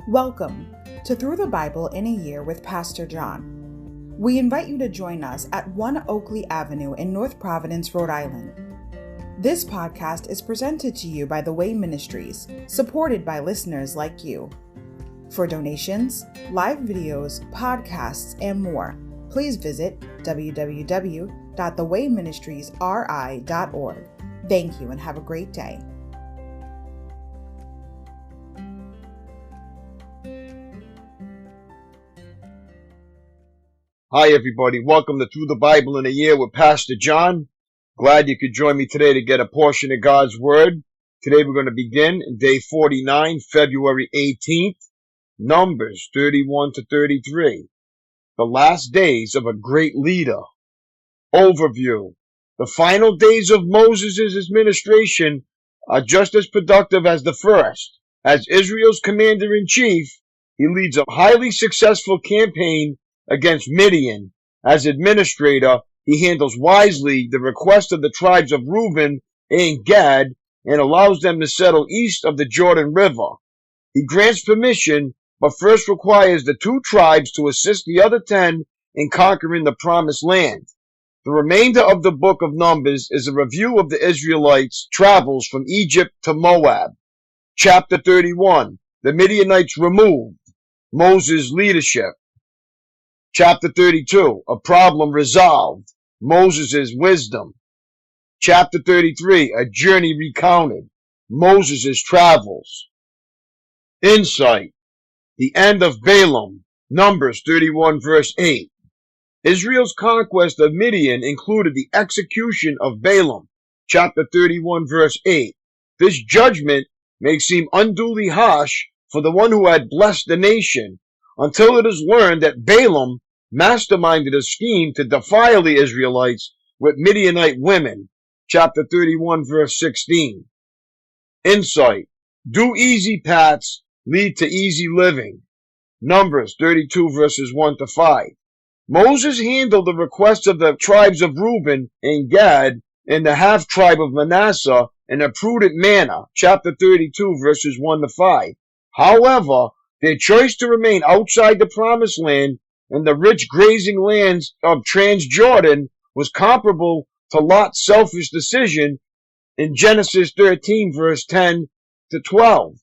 Welcome to Through the Bible in a Year with Pastor John. We invite you to join us at 1 Oakleigh Avenue in North Providence, Rhode Island. This podcast is presented to you by The Way Ministries, supported by listeners like you. For donations, live videos, podcasts, and more, please visit www.thewayministriesri.org. Thank you and have a great day. Hi everybody, welcome to Through the Bible in a Year with Pastor John. Glad you could join me today to get a portion of God's Word. Today we're going to begin in day 49, February 18th, Numbers 31 to 33. The last days of a great leader. Overview. The final days of Moses' administration are just as productive as the first. As Israel's commander-in-chief, he leads a highly successful campaign against Midian. As administrator, he handles wisely the request of the tribes of Reuben and Gad and allows them to settle east of the Jordan River. He grants permission, but first requires the two tribes to assist the other 10 in conquering the promised land. The remainder of the book of Numbers is a review of the Israelites' travels from Egypt to Moab. Chapter 31, the Midianites removed, Moses' leadership. Chapter 32, a problem resolved, Moses' wisdom. Chapter 33, a journey recounted, Moses' travels. Insight, the end of Balaam, Numbers 31 verse 8. Israel's conquest of Midian included the execution of Balaam, chapter 31 verse 8. This judgment may seem unduly harsh for the one who had blessed the nation, until it is learned that Balaam masterminded a scheme to defile the Israelites with Midianite women. Chapter 31 verse 16. Insight. Do easy paths lead to easy living. Numbers 32 verses 1 to 5. Moses handled the requests of the tribes of Reuben and Gad and the half-tribe of Manasseh in a prudent manner. Chapter 32 verses 1 to 5. However, their choice to remain outside the promised land and the rich grazing lands of Transjordan was comparable to Lot's selfish decision in Genesis 13 verse 10 to 12.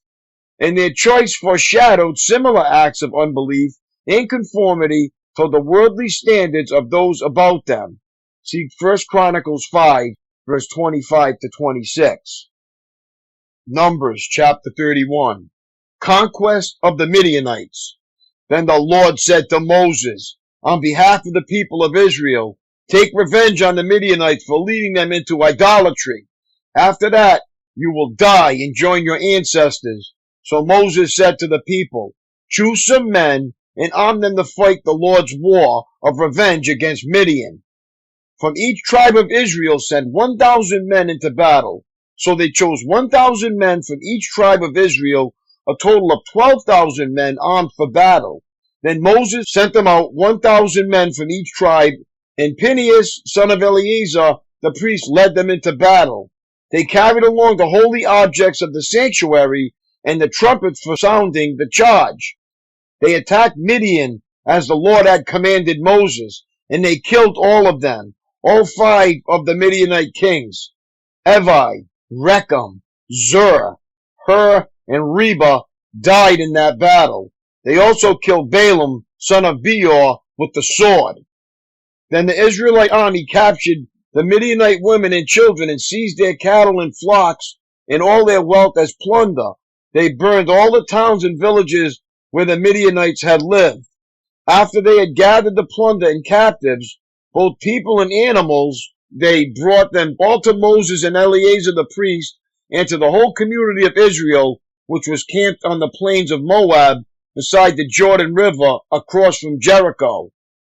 And their choice foreshadowed similar acts of unbelief and conformity to the worldly standards of those about them. See 1 Chronicles 5 verse 25 to 26. Numbers chapter 31. Conquest of the Midianites. Then the Lord said to Moses, on behalf of the people of Israel, take revenge on the Midianites for leading them into idolatry. After that, you will die and join your ancestors. So Moses said to the people, choose some men and arm them to fight the Lord's war of revenge against Midian. From each tribe of Israel send 1,000 men into battle. So they chose 1,000 men from each tribe of Israel, a total of 12,000 men armed for battle. Then Moses sent them out 1,000 men from each tribe, and Phinehas, son of Eleazar, the priest, led them into battle. They carried along the holy objects of the sanctuary and the trumpets for sounding the charge. They attacked Midian as the Lord had commanded Moses, and they killed all of them, all 5 of the Midianite kings. Evi, Rechem, Zur, Hur, and Reba died in that battle. They also killed Balaam, son of Beor, with the sword. Then the Israelite army captured the Midianite women and children and seized their cattle and flocks and all their wealth as plunder. They burned all the towns and villages where the Midianites had lived. After they had gathered the plunder and captives, both people and animals, they brought them all to Moses and Eleazar the priest and to the whole community of Israel, which was camped on the plains of Moab beside the Jordan River across from Jericho.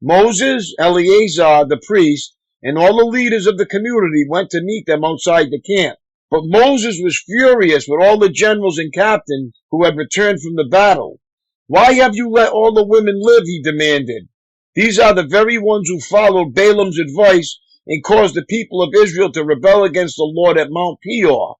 Moses, Eleazar the priest, and all the leaders of the community went to meet them outside the camp. But Moses was furious with all the generals and captains who had returned from the battle. Why have you let all the women live? He demanded. These are the very ones who followed Balaam's advice and caused the people of Israel to rebel against the Lord at Mount Peor.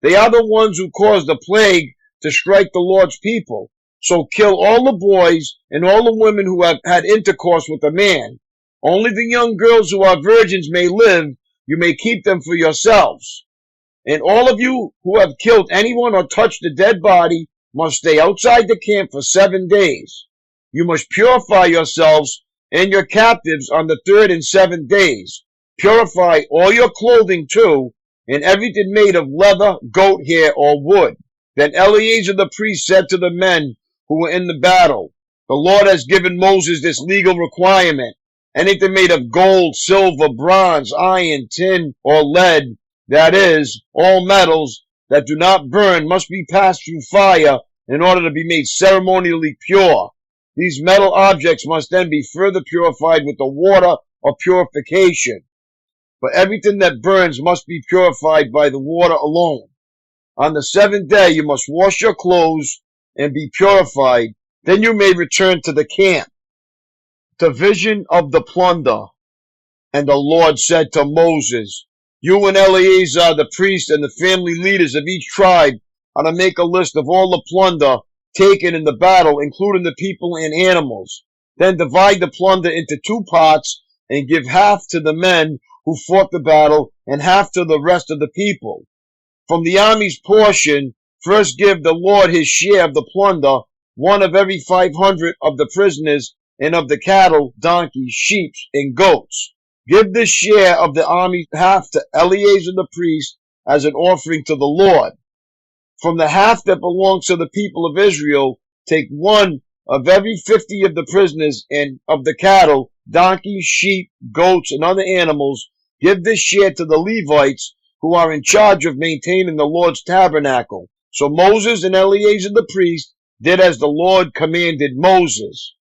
They are the ones who caused the plague to strike the Lord's people. So kill all the boys and all the women who have had intercourse with a man. Only the young girls who are virgins may live. You may keep them for yourselves. And all of you who have killed anyone or touched a dead body must stay outside the camp for 7 days. You must purify yourselves and your captives on the 3rd and 7th days. Purify all your clothing too, and everything made of leather, goat hair, or wood. Then Eleazar the priest said to the men who were in the battle, the Lord has given Moses this legal requirement. Anything made of gold, silver, bronze, iron, tin, or lead, that is, all metals that do not burn, must be passed through fire in order to be made ceremonially pure. These metal objects must then be further purified with the water of purification. But everything that burns must be purified by the water alone. On the 7th day you must wash your clothes and be purified. Then you may return to the camp. Division of the plunder. And the Lord said to Moses, you and Eleazar the priest and the family leaders of each tribe are to make a list of all the plunder taken in the battle, including the people and animals. Then divide the plunder into 2 parts and give half to the men who fought the battle and half to the rest of the people. From the army's portion, first give the Lord his share of the plunder, 1 of every 500 of the prisoners and of the cattle, donkeys, sheep, and goats. Give this share of the army half to Eleazar the priest as an offering to the Lord. From the half that belongs to the people of Israel, take 1 of every 50 of the prisoners and of the cattle, donkeys, sheep, goats, and other animals. Give this share to the Levites who are in charge of maintaining the Lord's tabernacle. So Moses and Eleazar the priest did as the Lord commanded Moses.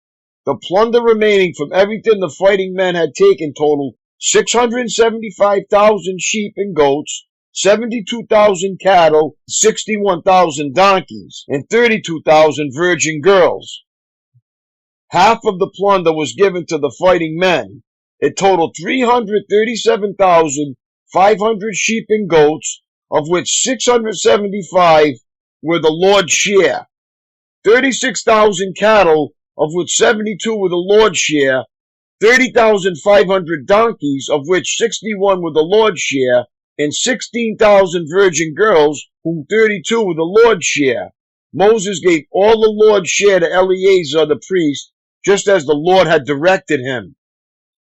The plunder remaining from everything the fighting men had taken totaled 675,000 sheep and goats, 72,000 cattle, 61,000 donkeys, and 32,000 virgin girls. Half of the plunder was given to the fighting men. It totaled 337,500 sheep and goats, of which 675 were the Lord's share, 36,000 cattle, of which 72 were the Lord's share, 30,500 donkeys, of which 61 were the Lord's share, and 16,000 virgin girls, whom 32 were the Lord's share. Moses gave all the Lord's share to Eleazar the priest, just as the Lord had directed him.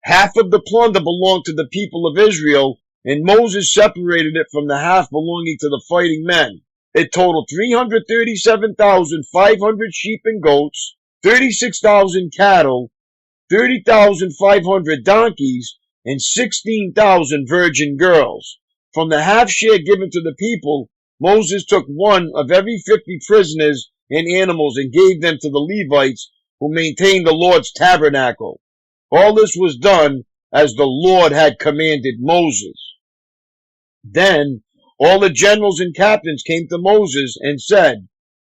Half of the plunder belonged to the people of Israel, and Moses separated it from the half belonging to the fighting men. It totaled 337,500 sheep and goats, 36,000 cattle, 30,500 donkeys, and 16,000 virgin girls. From the half share given to the people, Moses took 1 of every 50 prisoners and animals and gave them to the Levites who maintained the Lord's tabernacle. All this was done as the Lord had commanded Moses. Then all the generals and captains came to Moses and said,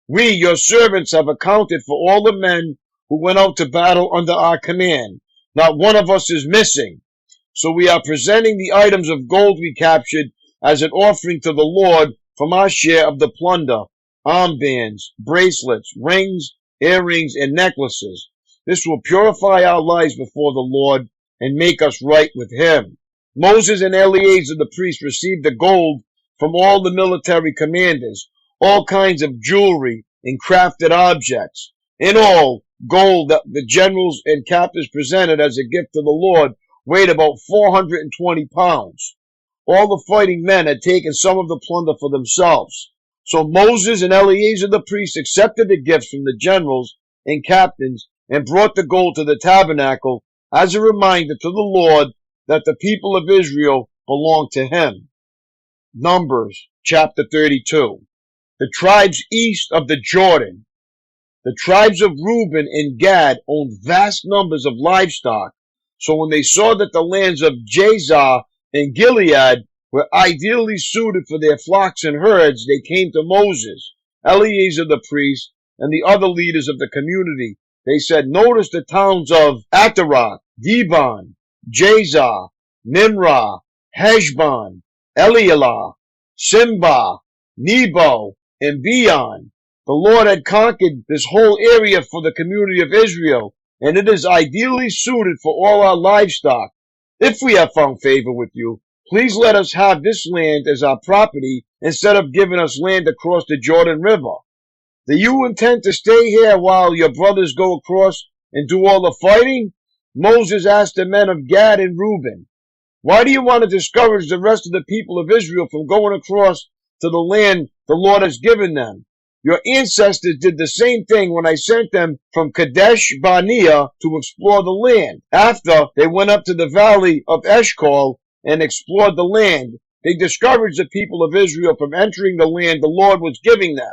we, your servants, have accounted for all the men who went out to battle under our command. Not one of us is missing. So we are presenting the items of gold we captured as an offering to the Lord from our share of the plunder, armbands, bracelets, rings, earrings, and necklaces. This will purify our lives before the Lord and make us right with him. Moses and Eleazar the priest received the gold from all the military commanders, all kinds of jewelry and crafted objects. In all, gold that the generals and captains presented as a gift to the Lord weighed about 420 pounds. All the fighting men had taken some of the plunder for themselves. So Moses and Eleazar the priest accepted the gifts from the generals and captains and brought the gold to the tabernacle as a reminder to the Lord that the people of Israel belonged to him. Numbers chapter 32. The tribes east of the Jordan. The tribes of Reuben and Gad owned vast numbers of livestock. So when they saw that the lands of Jazer and Gilead were ideally suited for their flocks and herds, they came to Moses, Eleazar the priest, and the other leaders of the community. They said, notice the towns of Ataroth, Dibon, Jazer, Nimrah, Heshbon, Elealeh, Simba, Nebo, and Beon. The Lord had conquered this whole area for the community of Israel, and it is ideally suited for all our livestock. If we have found favor with you, please let us have this land as our property instead of giving us land across the Jordan River. Do you intend to stay here while your brothers go across and do all the fighting?" Moses asked the men of Gad and Reuben, "Why do you want to discourage the rest of the people of Israel from going across to the land the Lord has given them? Your ancestors did the same thing when I sent them from Kadesh Barnea to explore the land. After they went up to the valley of Eshcol and explored the land, they discouraged the people of Israel from entering the land the Lord was giving them.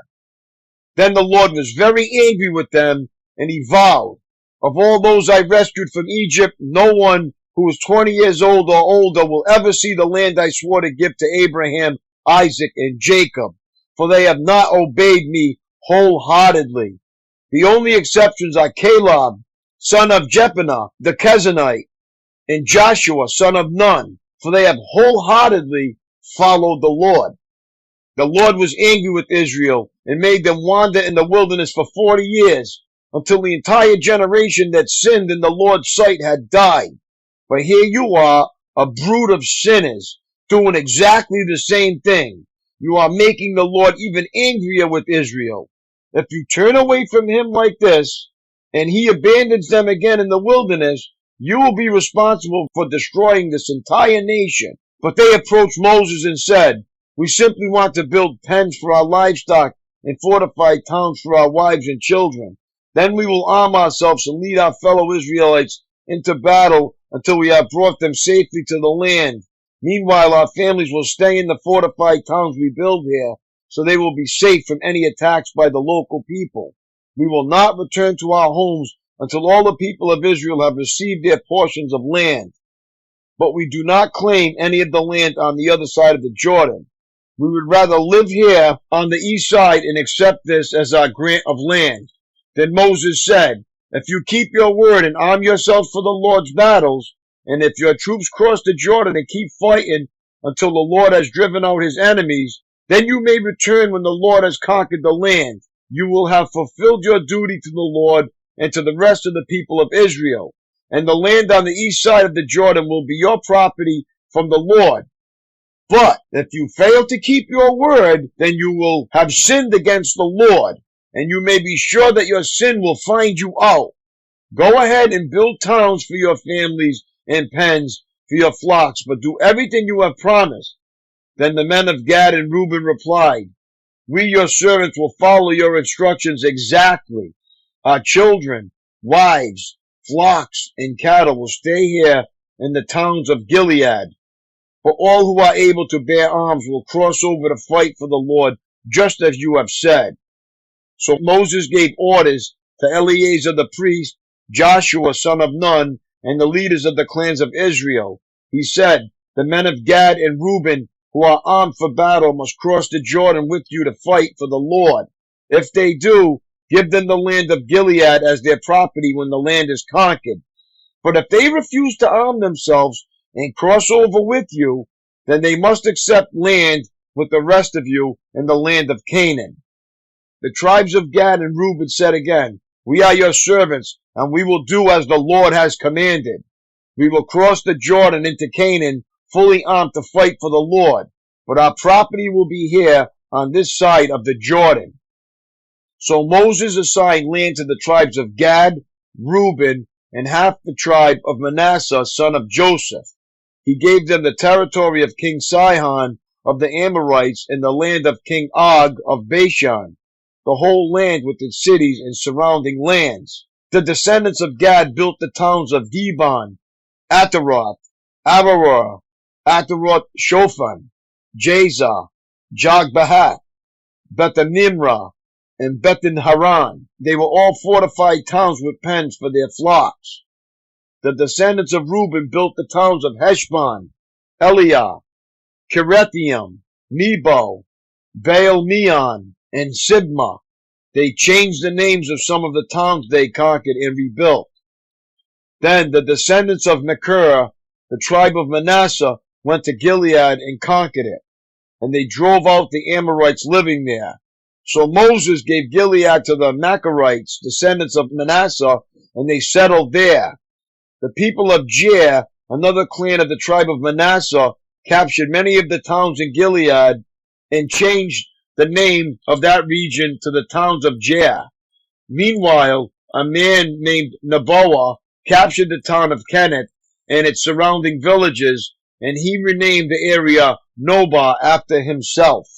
Then the Lord was very angry with them, and he vowed, 'Of all those I rescued from Egypt, no one who is 20 years old or older will ever see the land I swore to give to Abraham, Isaac, and Jacob, for they have not obeyed me wholeheartedly.' The only exceptions are Caleb, son of Jephunneh the Kenizzite, and Joshua, son of Nun, for they have wholeheartedly followed the Lord. The Lord was angry with Israel and made them wander in the wilderness for 40 years, until the entire generation that sinned in the Lord's sight had died. But here you are, a brood of sinners, doing exactly the same thing. You are making the Lord even angrier with Israel. If you turn away from him like this, and he abandons them again in the wilderness, you will be responsible for destroying this entire nation." But they approached Moses and said, "We simply want to build pens for our livestock and fortified towns for our wives and children. Then we will arm ourselves and lead our fellow Israelites into battle until we have brought them safely to the land. Meanwhile, our families will stay in the fortified towns we build here, so they will be safe from any attacks by the local people. We will not return to our homes until all the people of Israel have received their portions of land. But we do not claim any of the land on the other side of the Jordan. We would rather live here on the east side and accept this as our grant of land." Then Moses said, "If you keep your word and arm yourselves for the Lord's battles, and if your troops cross the Jordan and keep fighting until the Lord has driven out his enemies, then you may return when the Lord has conquered the land. You will have fulfilled your duty to the Lord and to the rest of the people of Israel, and the land on the east side of the Jordan will be your property from the Lord. But if you fail to keep your word, then you will have sinned against the Lord, and you may be sure that your sin will find you out. Go ahead and build towns for your families and pens for your flocks, but do everything you have promised." Then the men of Gad and Reuben replied, "We, your servants, will follow your instructions exactly. Our children, wives, flocks, and cattle will stay here in the towns of Gilead. But all who are able to bear arms will cross over to fight for the Lord, just as you have said." So Moses gave orders to Eleazar the priest, Joshua son of Nun, and the leaders of the clans of Israel. He said, "The men of Gad and Reuben who are armed for battle must cross the Jordan with you to fight for the Lord. If they do, give them the land of Gilead as their property when the land is conquered. But if they refuse to arm themselves and cross over with you, then they must accept land with the rest of you in the land of Canaan." The tribes of Gad and Reuben said again, "We are your servants, and we will do as the Lord has commanded. We will cross the Jordan into Canaan, fully armed to fight for the Lord, but our property will be here on this side of the Jordan." So Moses assigned land to the tribes of Gad, Reuben, and half the tribe of Manasseh, son of Joseph. He gave them the territory of King Sihon of the Amorites and the land of King Og of Bashan, the whole land with its cities and surrounding lands. The descendants of Gad built the towns of Dibon, Ataroth, Aroer, Ataroth Shofan, Jazer, Jogbahath, Bethanimrah, and Bethan-Haran. They were all fortified towns with pens for their flocks. The descendants of Reuben built the towns of Heshbon, Eliah, Kirethaim, Nebo, Baal-Meon, and Sibmah. They changed the names of some of the towns they conquered and rebuilt. Then the descendants of Machir, the tribe of Manasseh, went to Gilead and conquered it, and they drove out the Amorites living there. So Moses gave Gilead to the Machirites, descendants of Manasseh, and they settled there. The people of Jair, another clan of the tribe of Manasseh, captured many of the towns in Gilead and changed the name of that region to the towns of Jair. Meanwhile, a man named Naboah captured the town of Kenath and its surrounding villages, and he renamed the area Nobah after himself.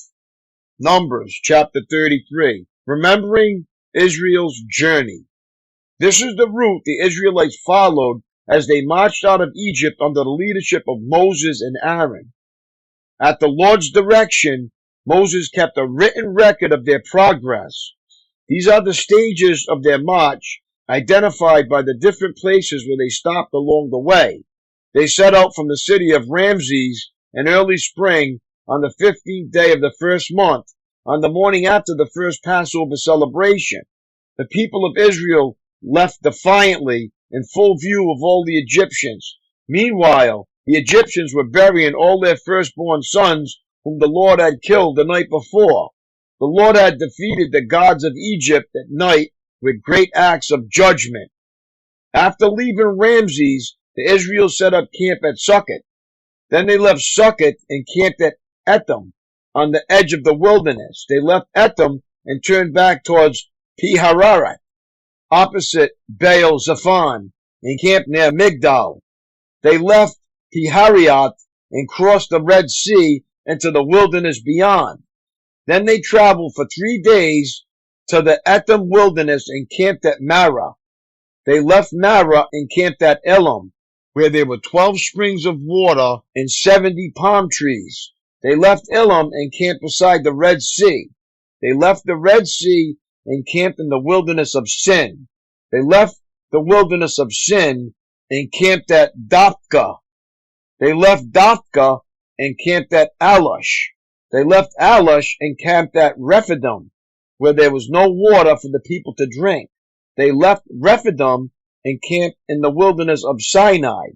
Numbers chapter 33. Remembering Israel's journey. This is the route the Israelites followed as they marched out of Egypt under the leadership of Moses and Aaron. At the Lord's direction, Moses kept a written record of their progress. These are the stages of their march, identified by the different places where they stopped along the way. They set out from the city of Ramses in early spring on the 15th day of the first month, on the morning after the first Passover celebration. The people of Israel left defiantly in full view of all the Egyptians. Meanwhile, the Egyptians were burying all their firstborn sons whom the Lord had killed the night before. The Lord had defeated the gods of Egypt at night with great acts of judgment. After leaving Ramses, the Israelites set up camp at Succoth. Then they left Succoth and camped at Etham, on the edge of the wilderness. They left Etham and turned back towards Pi-hahiroth, opposite Baal Zephon, and camped near Migdal. They left Pi-hahiroth and crossed the Red Sea into the wilderness beyond. Then they traveled for 3 days to the Etham wilderness and camped at Marah. They left Marah and camped at Elam, where there were 12 springs of water and 70 palm trees. They left Elam and camped beside the Red Sea. They left the Red Sea and camped in the wilderness of Sin. They left the wilderness of Sin and camped at Dophkah. They left Dophkah and camped at Alush. They left Alush and camped at Rephidim, where there was no water for the people to drink. They left Rephidim and camped in the wilderness of Sinai.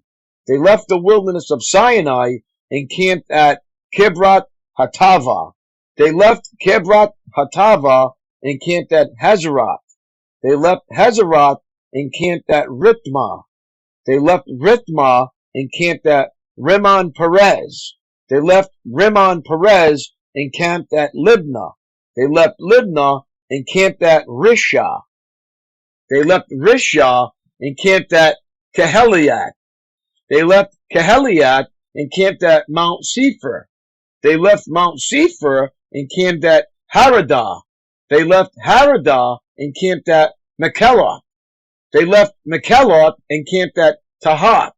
They left the wilderness of Sinai and camped at Kibroth Hattaavah. They left Kibroth Hattaavah and camped at Hazeroth. They left Hazeroth and camped at Rithmah. They left Rithmah and camped at Rimmon Perez. They left Rimmon Perez and camped at Libnah. They left Libnah and camped at Rishah. They left Rishah and camped at Keheliath. They left Keheliath and camped at Mount Sephir. They left Mount Sephir and camped at Haradah. They left Haradah and camped at Makheloth. They left Makheloth and camped at Tahath.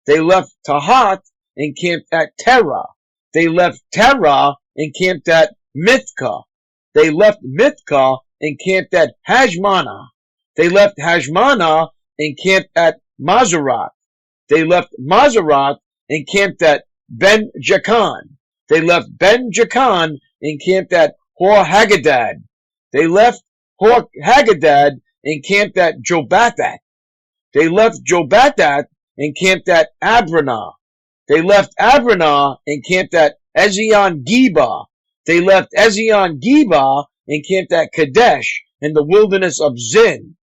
They left Tahath and camped at Terah. They left Terah and camped at Mithkah. They left Mithkah and camped at Hashmanah. They left Hashmanah and camped at Mazeroth. They left Mazeroth and camped at Ben Jakan. They left Ben Jakan and camped at Hor-Hagadad. They left Hor-Hagadad and camped at Jobathah. They left Jobathah and camped at Abranah. They left Abranah and camped at Ezion-Geber. They left Ezion-Geber and camped at Kadesh in the wilderness of Zin.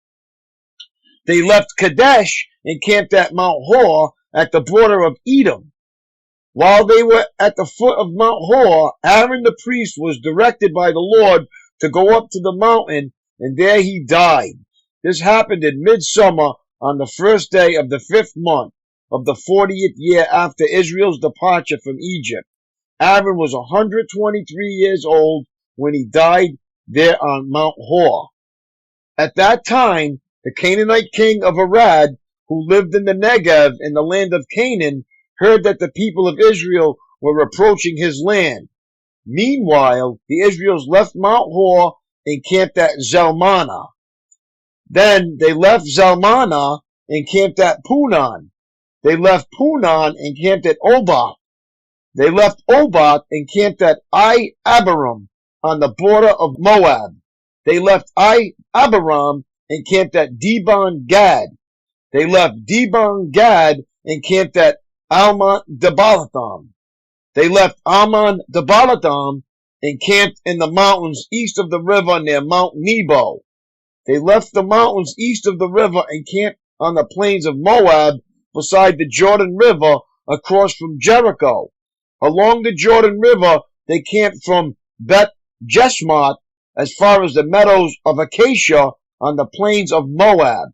They left Kadesh and camped at Mount Hor at the border of Edom. While they were at the foot of Mount Hor, Aaron the priest was directed by the Lord to go up to the mountain, and there he died. This happened in midsummer on the first day of the 5th month of the 40th year after Israel's departure from Egypt. Aaron was 123 years old when he died there on Mount Hor. At that time, the Canaanite king of Arad, who lived in the Negev in the land of Canaan, heard that the people of Israel were approaching his land. Meanwhile, the Israelites left Mount Hor and camped at Zalmanah. Then they left Zalmanah and camped at Punon. They left Punon and camped at Oboth. They left Oboth and camped at Abarim on the border of Moab. They left Abarim and camped at Dibon Gad. They left Dibon Gad and camped at Almon Debalatham. They left Almon Debalatham encamped in the mountains east of the river near Mount Nebo. They left the mountains east of the river and camped on the plains of Moab beside the Jordan River across from Jericho. Along the Jordan River, they camped from Beth Jeshmoth as far as the meadows of Acacia on the plains of Moab.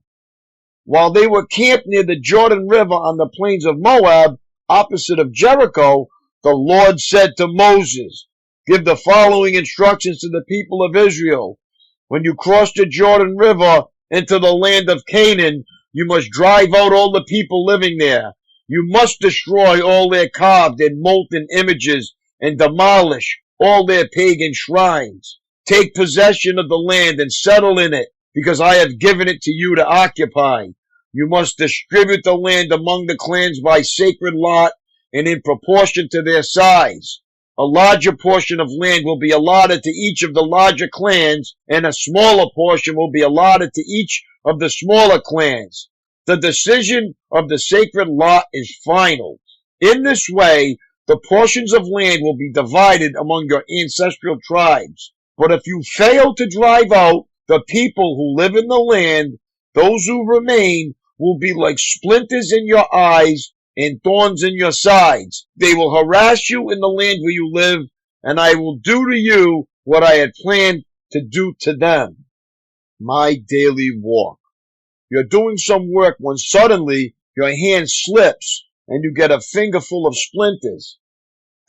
While they were camped near the Jordan River on the plains of Moab, opposite of Jericho, the Lord said to Moses, "Give the following instructions to the people of Israel. When you cross the Jordan River into the land of Canaan, you must drive out all the people living there. You must destroy all their carved and molten images and demolish all their pagan shrines. Take possession of the land and settle in it, because I have given it to you to occupy. You must distribute the land among the clans by sacred lot and in proportion to their size. A larger portion of land will be allotted to each of the larger clans, and a smaller portion will be allotted to each of the smaller clans. The decision of the sacred lot is final. In this way, the portions of land will be divided among your ancestral tribes. But if you fail to drive out the people who live in the land, those who remain will be like splinters in your eyes and thorns in your sides. They will harass you in the land where you live, and I will do to you what I had planned to do to them." My daily walk. You're doing some work when suddenly your hand slips and you get a finger full of splinters.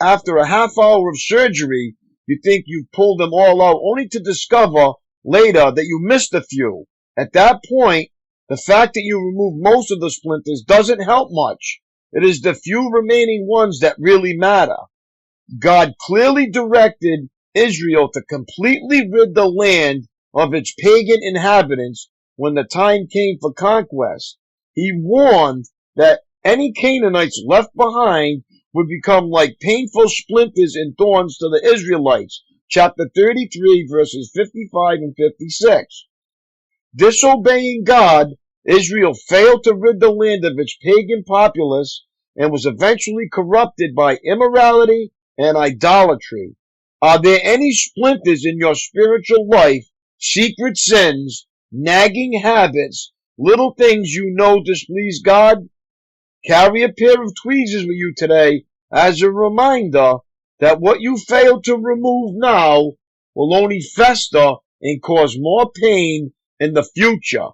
After a half hour of surgery, you think you've pulled them all out, only to discover later that you missed a few. At that point, the fact that you removed most of the splinters doesn't help much. It is the few remaining ones that really matter. God clearly directed Israel to completely rid the land of its pagan inhabitants when the time came for conquest. He warned that any Canaanites left behind would become like painful splinters and thorns to the Israelites. Chapter 33, verses 55 and 56. Disobeying God, Israel failed to rid the land of its pagan populace and was eventually corrupted by immorality and idolatry. Are there any splinters in your spiritual life, secret sins, nagging habits, little things you know displease God? Carry a pair of tweezers with you today as a reminder that what you fail to remove now will only fester and cause more pain in the future.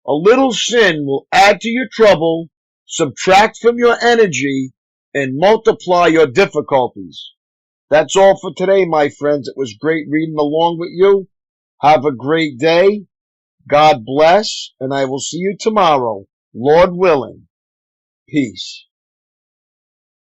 A little sin will add to your trouble, subtract from your energy, and multiply your difficulties. That's all for today, my friends. It was great reading along with you. Have a great day. God bless, and I will see you tomorrow, Lord willing. Peace.